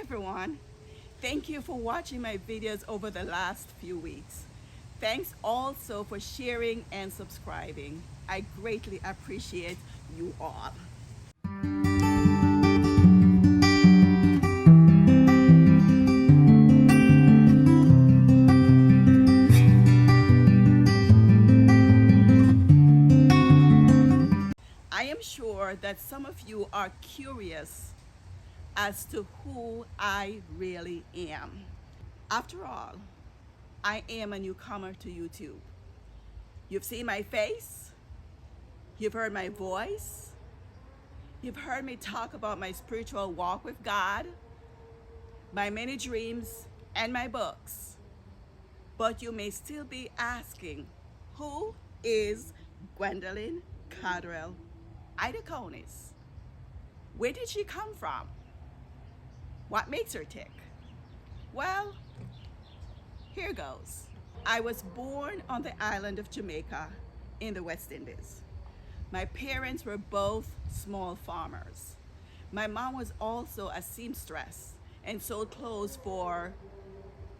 everyone. Thank you for watching my videos over the last few weeks. Thanks also for sharing and subscribing. I greatly appreciate you all. I am sure that some of you are curious as to who I really am. After all, I am a newcomer to YouTube. You've seen my face, you've heard my voice, you've heard me talk about my spiritual walk with God, my many dreams, and my books. But you may still be asking, who is Gwendolyn Cotterell-Eidukonis? Where did she come from? What makes her tick? Well, here goes. I was born on the island of Jamaica in the West Indies. My parents were both small farmers. My mom was also a seamstress and sold clothes for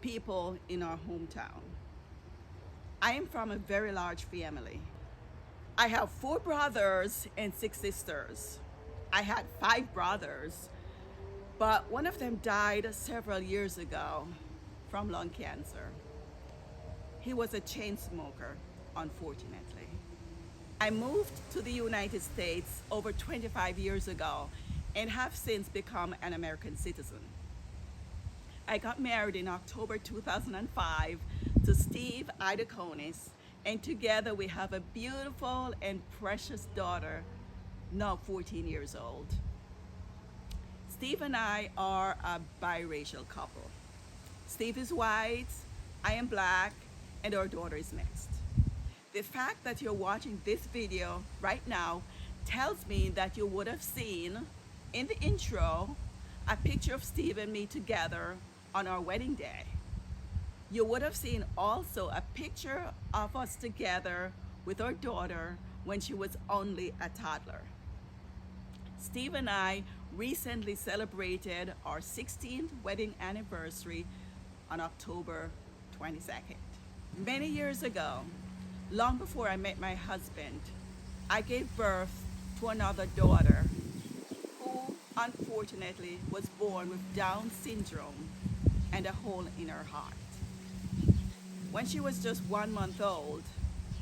people in our hometown. I am from a very large family. I have 4 brothers and 6 sisters. I had 5 brothers, but one of them died several years ago from lung cancer. He was a chain smoker, unfortunately. I moved to the United States over 25 years ago and have since become an American citizen. I got married in October 2005 to Steve Eidukonis, and together we have a beautiful and precious daughter, now 14 years old. Steve and I are a biracial couple. Steve is white, I am black, and our daughter is mixed. The fact that you're watching this video right now tells me that you would have seen in the intro a picture of Steve and me together on our wedding day. You would have seen also a picture of us together with our daughter when she was only a toddler. Steve and I recently celebrated our 16th wedding anniversary on October 22nd. Many years ago, long before I met my husband, I gave birth to another daughter who unfortunately was born with Down syndrome and a hole in her heart. When she was just 1 month old,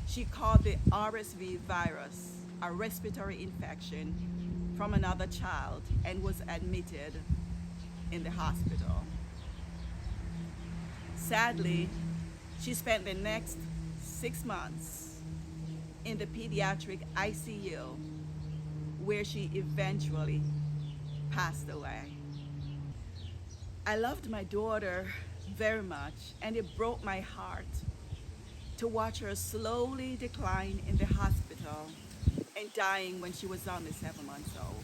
she caught the RSV virus, a respiratory infection, from another child and was admitted in the hospital. Sadly, she spent the next 6 months in the pediatric ICU, where she eventually passed away. I loved my daughter very much, and it broke my heart to watch her slowly decline in the hospital and dying when she was only 7 months old.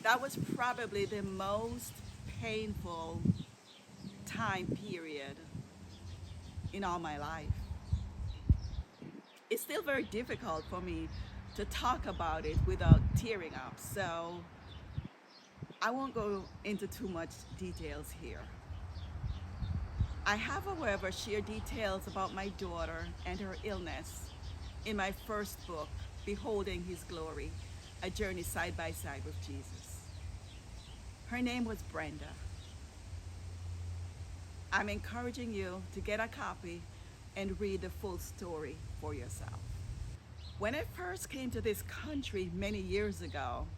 That was probably the most painful time period in all my life. It's still very difficult for me to talk about it without tearing up, so I won't go into too much details here. I have, however, shared details about my daughter and her illness in my first book, Beholding His Glory, A Journey Side by Side with Jesus. Her name was Brenda. I'm encouraging you to get a copy and read the full story for yourself. When I first came to this country many years ago,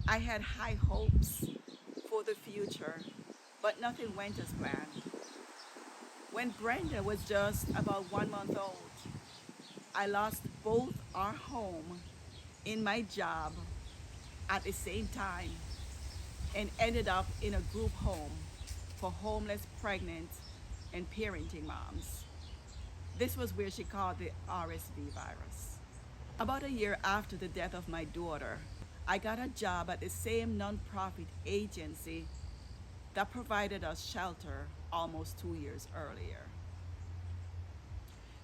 I had high hopes for the future, but nothing went as planned. When Brenda was just about 1 month old, I lost both our home and my job at the same time and ended up in a group home for homeless, pregnant, and parenting moms. This was where she caught the RSV virus. About a year after the death of my daughter, I got a job at the same nonprofit agency that provided us shelter almost 2 years earlier.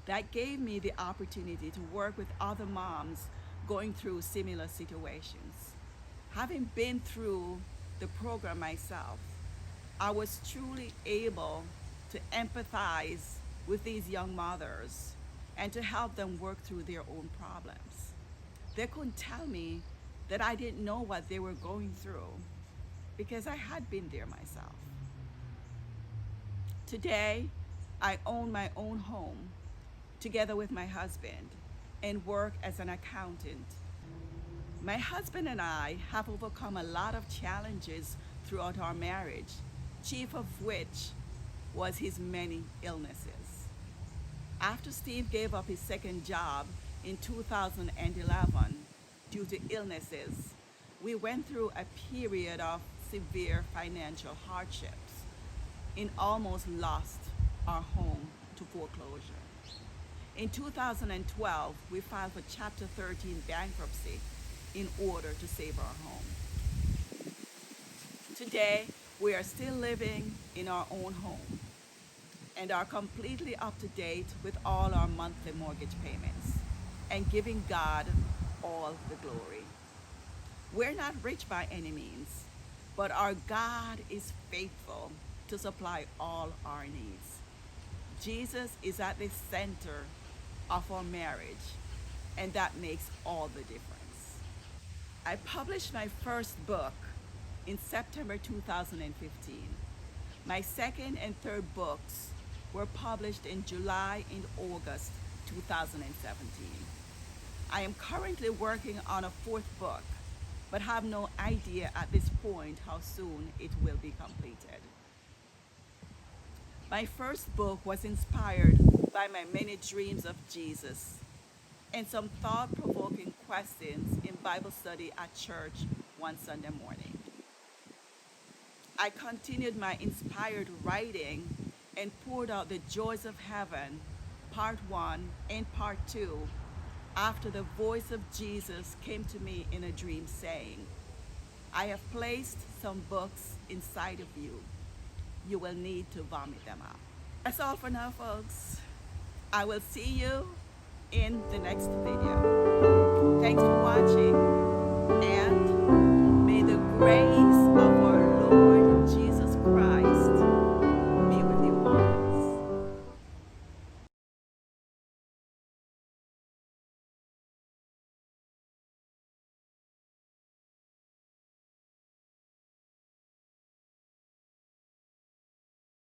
That gave me the opportunity to work with other moms going through similar situations. Having been through the program myself, I was truly able to empathize with these young mothers and to help them work through their own problems. They couldn't tell me that I didn't know what they were going through because I had been there myself. Today, I own my own home together with my husband and work as an accountant. My husband and I have overcome a lot of challenges throughout our marriage, chief of which was his many illnesses. After Steve gave up his second job in 2011 due to illnesses, we went through a period of severe financial hardships and almost lost our home to foreclosure. In 2012, we filed for Chapter 13 bankruptcy in order to save our home. Today, we are still living in our own home and are completely up to date with all our monthly mortgage payments and giving God all the glory. We're not rich by any means, but our God is faithful to supply all our needs. Jesus is at the center of our marriage, and that makes all the difference. I published my first book in September 2015. My second and third books were published in July and August 2017. I am currently working on a fourth book, but have no idea at this point how soon it will be completed. My first book was inspired by my many dreams of Jesus and some thought-provoking questions in Bible study at church one Sunday morning. I continued my inspired writing and poured out the joys of heaven, part 1 and part 2, after the voice of Jesus came to me in a dream saying, I have placed some books inside of you. You will need to vomit them out. That's all for now, folks. I will see you in the next video. Thanks for watching, and may the grace